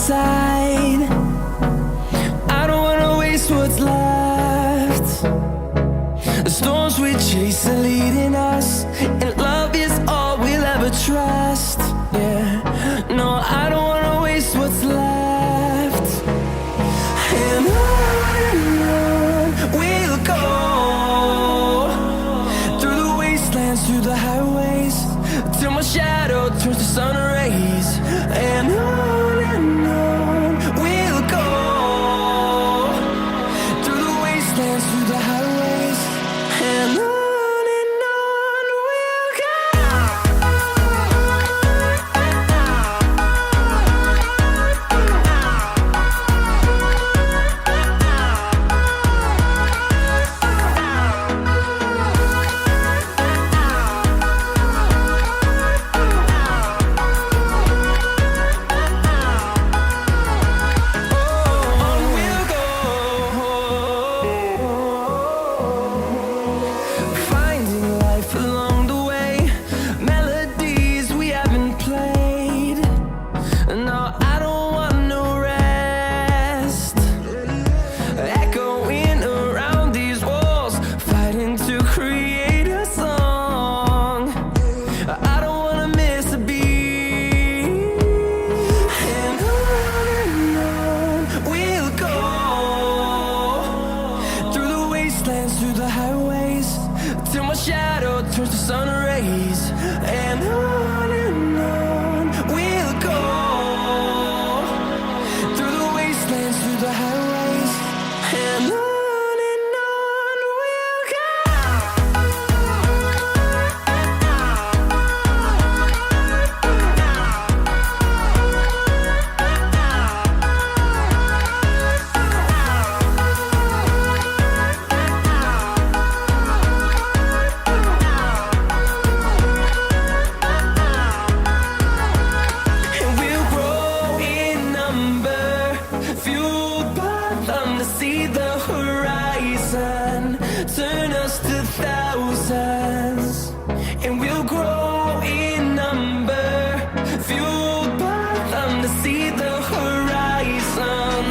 inside. I don't wanna waste what's left. The storms we chase are leading us, and love is all we'll ever trust. Yeah, no, I don't wanna waste what's left. And on we'll go, through the wastelands, through the highways, till my shadow turns to sun rays. And on we'll go, through the wastelands, through the highways, and on we'll go. Through the highways, till my shadow turns to sun rays. And on we'll go, through the wastelands, through the highways, and on we'll go. Fueled by them to see the horizon, turn us to thousands, and we'll grow in number. Fueled by them to see the horizon.